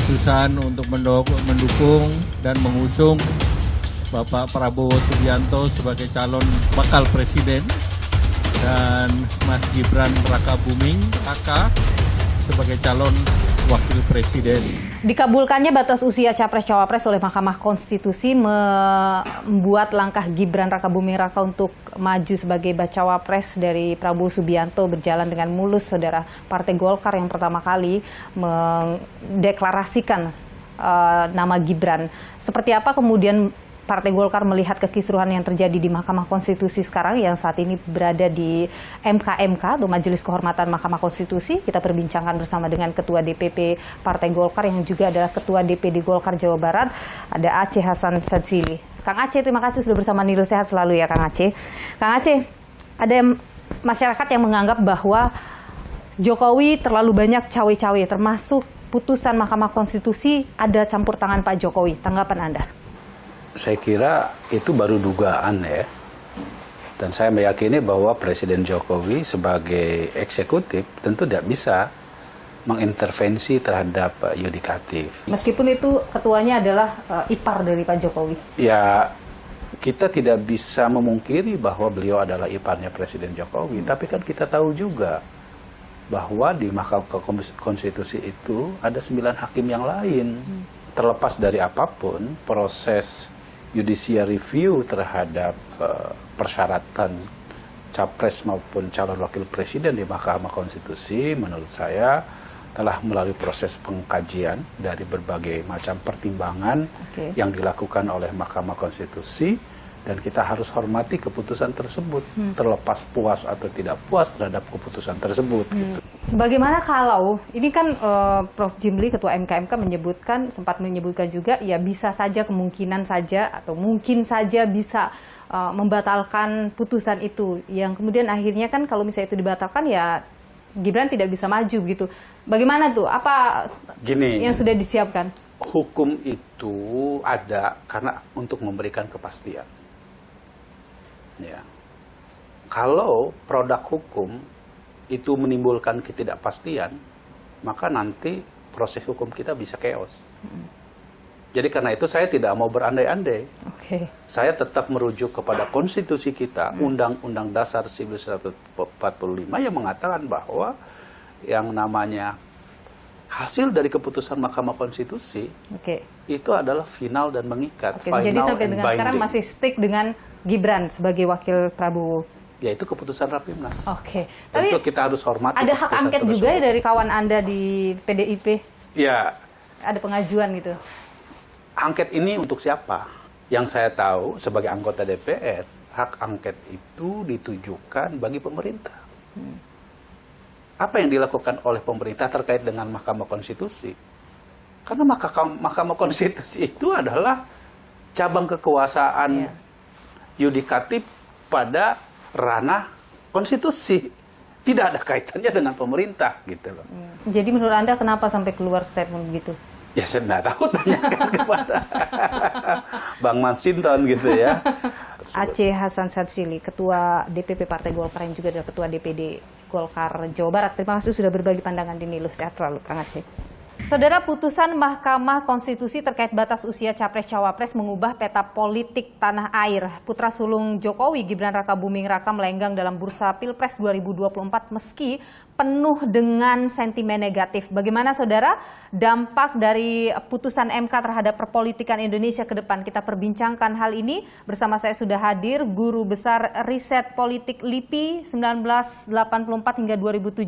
keputusan untuk mendukung dan mengusung Bapak Prabowo Subianto sebagai calon bakal presiden dan Mas Gibran Rakabuming Raka sebagai calon wakil presiden. Dikabulkannya batas usia Capres-Cawapres oleh Mahkamah Konstitusi membuat langkah Gibran Rakabuming Raka untuk maju sebagai bacawa pres dari Prabowo Subianto berjalan dengan mulus, saudara. Partai Golkar yang pertama kali mendeklarasikan nama Gibran. Seperti apa kemudian Partai Golkar melihat kekisruhan yang terjadi di Mahkamah Konstitusi sekarang yang saat ini berada di MKMK atau Majelis Kehormatan Mahkamah Konstitusi? Kita perbincangkan bersama dengan Ketua DPP Partai Golkar yang juga adalah Ketua DPD Golkar Jawa Barat, ada Aceh Hasan Sadzili. Kang Aceh, terima kasih sudah bersama Nilu, sehat selalu ya Kang Aceh. Kang Aceh, ada masyarakat yang menganggap bahwa Jokowi terlalu banyak cawe-cawe, termasuk putusan Mahkamah Konstitusi ada campur tangan Pak Jokowi. Tanggapan Anda? Saya kira itu baru dugaan ya. Dan saya meyakini bahwa Presiden Jokowi sebagai eksekutif tentu tidak bisa mengintervensi terhadap yudikatif. Meskipun itu ketuanya adalah ipar dari Pak Jokowi. Ya, kita tidak bisa memungkiri bahwa beliau adalah iparnya Presiden Jokowi. Tapi kan kita tahu juga bahwa di Mahkamah Konstitusi itu ada 9 hakim yang lain. Terlepas dari apapun, proses judicial review terhadap persyaratan capres maupun calon wakil presiden di Mahkamah Konstitusi menurut saya telah melalui proses pengkajian dari berbagai macam pertimbangan yang dilakukan oleh Mahkamah Konstitusi, dan kita harus hormati keputusan tersebut terlepas puas atau tidak puas terhadap keputusan tersebut. Gitu. Bagaimana kalau, ini kan Prof. Jimli, Ketua MKMK sempat menyebutkan juga, ya bisa saja kemungkinan saja atau mungkin saja bisa membatalkan putusan itu. Yang kemudian akhirnya kan kalau misalnya itu dibatalkan ya Gibran tidak bisa maju gitu. Bagaimana tuh? Apa yang sudah disiapkan? Hukum itu ada karena untuk memberikan kepastian. Ya. Kalau produk hukum itu menimbulkan ketidakpastian, maka nanti proses hukum kita bisa chaos. Jadi karena itu saya tidak mau berandai-andai. Saya tetap merujuk kepada konstitusi kita, Undang-Undang Dasar 1945 yang mengatakan bahwa yang namanya hasil dari keputusan Mahkamah Konstitusi itu adalah final dan mengikat. Jadi sampai dengan sekarang masih stick dengan Gibran sebagai wakil Prabowo. Yaitu keputusan Rapimnas. Tapi tentu kita harus hormati. Ada hak angket tersebut juga ya dari kawan Anda di PDIP? Ya. Ada pengajuan gitu? Angket ini untuk siapa? Yang saya tahu sebagai anggota DPR, hak angket itu ditujukan bagi pemerintah. Apa yang dilakukan oleh pemerintah terkait dengan Mahkamah Konstitusi? Karena Mahkamah Konstitusi itu adalah cabang kekuasaan yudikatif pada ranah konstitusi, tidak ada kaitannya dengan pemerintah gitu loh. Jadi menurut Anda kenapa sampai keluar statement begitu? Ya saya tidak tahu, tanyakan kepada Bang Masinton gitu ya. Aceh Hasan Sadzili, Ketua DPP Partai Golkar yang juga adalah Ketua DPD Golkar Jawa Barat. Terima kasih sudah berbagi pandangan di Nilu. Sehat selalu Kang Aceh. Saudara, putusan Mahkamah Konstitusi terkait batas usia Capres-Cawapres mengubah peta politik tanah air. Putra sulung Jokowi, Gibran Rakabuming Raka, melenggang dalam bursa Pilpres 2024 meski penuh dengan sentimen negatif. Bagaimana saudara dampak dari putusan MK terhadap perpolitikan Indonesia ke depan? Kita perbincangkan hal ini. Bersama saya sudah hadir Guru Besar Riset Politik LIPI 1984 hingga 2017,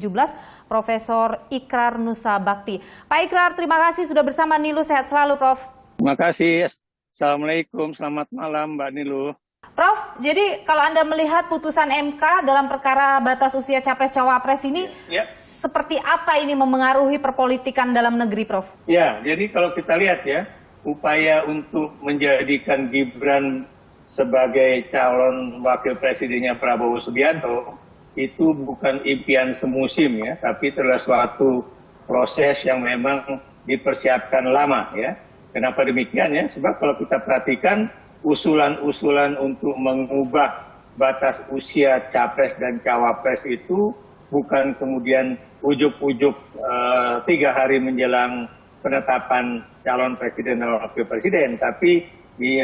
Profesor Ikrar Nusa Bakti. Pak Ikrar, terima kasih sudah bersama Nilu. Sehat selalu, Prof. Terima kasih. Assalamualaikum, selamat malam Mbak Nilu. Prof, jadi kalau Anda melihat putusan MK dalam perkara batas usia Capres-Cawapres ini, seperti apa ini memengaruhi perpolitikan dalam negeri, Prof? Ya, jadi kalau kita lihat ya, upaya untuk menjadikan Gibran sebagai calon wakil presidennya Prabowo Subianto itu bukan impian semusim ya, tapi itu adalah suatu proses yang memang dipersiapkan lama ya. Kenapa demikian ya? Sebab kalau kita perhatikan usulan-usulan untuk mengubah batas usia capres dan cawapres itu bukan kemudian ujuk-ujuk 3 hari menjelang penetapan calon presiden dan wakil presiden, tapi di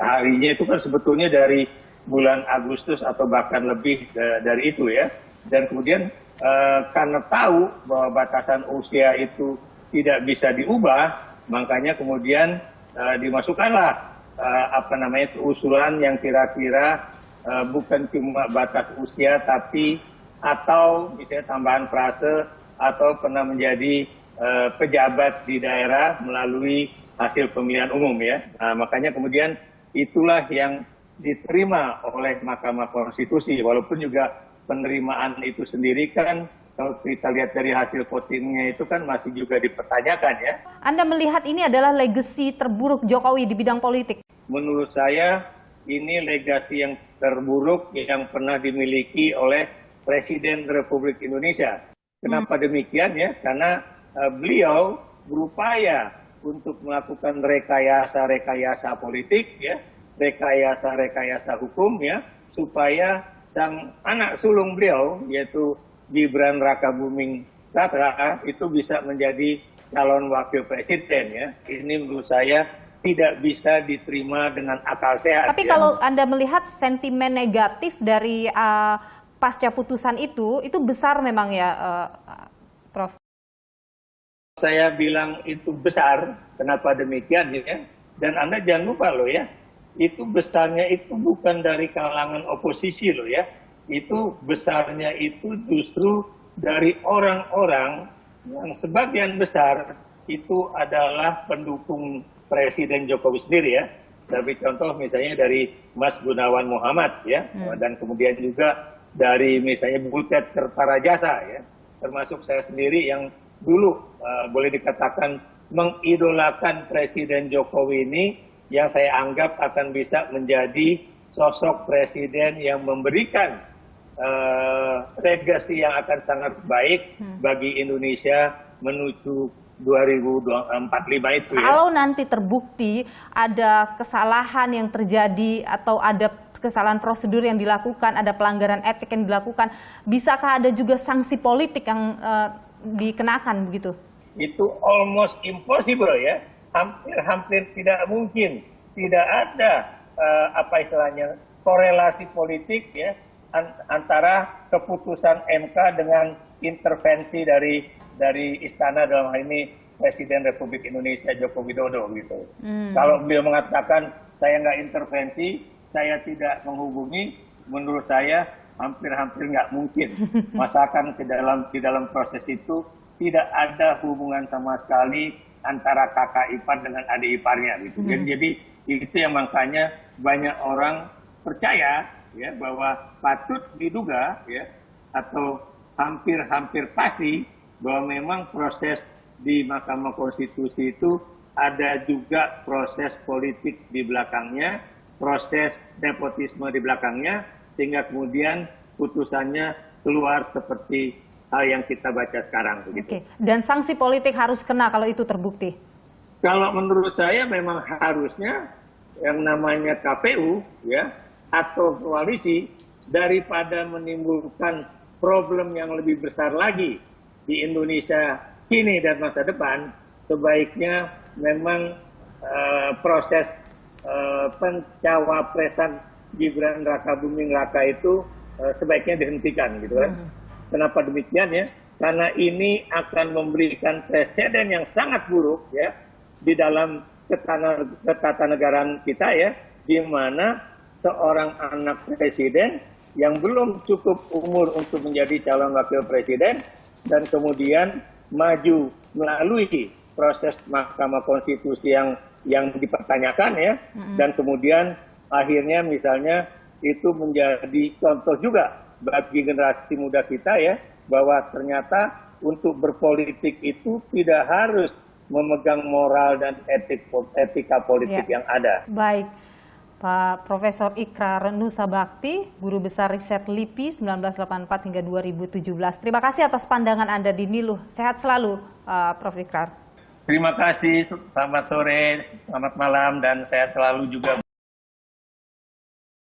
harinya itu kan sebetulnya dari bulan Agustus atau bahkan lebih dari itu ya. Dan kemudian karena tahu bahwa batasan usia itu tidak bisa diubah, makanya kemudian dimasukkanlah usulan yang kira-kira bukan cuma batas usia tapi atau misalnya tambahan frase atau pernah menjadi pejabat di daerah melalui hasil pemilihan umum ya. Nah, makanya kemudian itulah yang diterima oleh Mahkamah Konstitusi, walaupun juga penerimaan itu sendiri kan kalau kita lihat dari hasil votingnya itu kan masih juga dipertanyakan ya. Anda melihat ini adalah legasi terburuk Jokowi di bidang politik? Menurut saya ini legasi yang terburuk yang pernah dimiliki oleh Presiden Republik Indonesia. Kenapa demikian ya? Karena beliau berupaya untuk melakukan rekayasa-rekayasa politik ya, rekayasa-rekayasa hukum ya, supaya sang anak sulung beliau yaitu Gibran Rakabuming Raka itu bisa menjadi calon wakil presiden ya. Ini menurut saya tidak bisa diterima dengan akal sehat. Tapi ya. kalau Anda melihat sentimen negatif dari pasca putusan itu besar memang ya, Prof. Saya bilang itu besar, kenapa demikian ya? Dan Anda jangan lupa loh ya, itu besarnya itu bukan dari kalangan oposisi loh ya. Itu besarnya itu justru dari orang-orang yang sebagian besar itu adalah pendukung Presiden Jokowi sendiri ya. Sebagai contoh misalnya dari Mas Gunawan Muhammad ya, dan kemudian juga dari misalnya Butet Kertarajasa ya, termasuk saya sendiri yang dulu boleh dikatakan mengidolakan Presiden Jokowi ini yang saya anggap akan bisa menjadi sosok presiden yang memberikan legasi yang akan sangat baik bagi Indonesia menuju 2045 itu ya. Kalau nanti terbukti ada kesalahan yang terjadi atau ada kesalahan prosedur yang dilakukan, ada pelanggaran etik yang dilakukan, bisakah ada juga sanksi politik yang dikenakan begitu? Itu almost impossible ya, hampir tidak mungkin, tidak ada korelasi politik ya antara keputusan MK dengan intervensi dari istana, dalam hal ini Presiden Republik Indonesia Joko Widodo gitu. Kalau beliau mengatakan saya nggak intervensi, saya tidak menghubungi, menurut saya hampir nggak mungkin. Masakan di dalam proses itu tidak ada hubungan sama sekali antara kakak ipar dengan adik iparnya gitu. Jadi itu yang makanya banyak orang percaya ya bahwa patut diduga ya atau hampir pasti bahwa memang proses di Mahkamah Konstitusi itu ada juga proses politik di belakangnya, proses nepotisme di belakangnya, sehingga kemudian putusannya keluar seperti hal yang kita baca sekarang. Begitu. Oke. Dan sanksi politik harus kena kalau itu terbukti? Kalau menurut saya memang harusnya yang namanya KPU ya atau koalisi, daripada menimbulkan problem yang lebih besar lagi di Indonesia kini dan masa depan, sebaiknya memang proses pencawapresan Gibran Rakabuming Raka itu sebaiknya dihentikan gitu kan. Kenapa demikian ya? Karena ini akan memberikan presiden yang sangat buruk ya di dalam ketatanegaraan kita ya, di mana seorang anak presiden yang belum cukup umur untuk menjadi calon wakil presiden dan kemudian maju melalui proses Mahkamah Konstitusi yang dipertanyakan ya, dan kemudian akhirnya misalnya itu menjadi contoh juga bagi generasi muda kita ya, bahwa ternyata untuk berpolitik itu tidak harus memegang moral dan etika politik yang ada. Baik, Pak Profesor Ikrar Nusa Bakti, Guru Besar Riset LIPI 1984 hingga 2017. Terima kasih atas pandangan Anda di Niluh. Sehat selalu, Prof. Ikrar. Terima kasih, selamat sore, selamat malam, dan sehat selalu juga.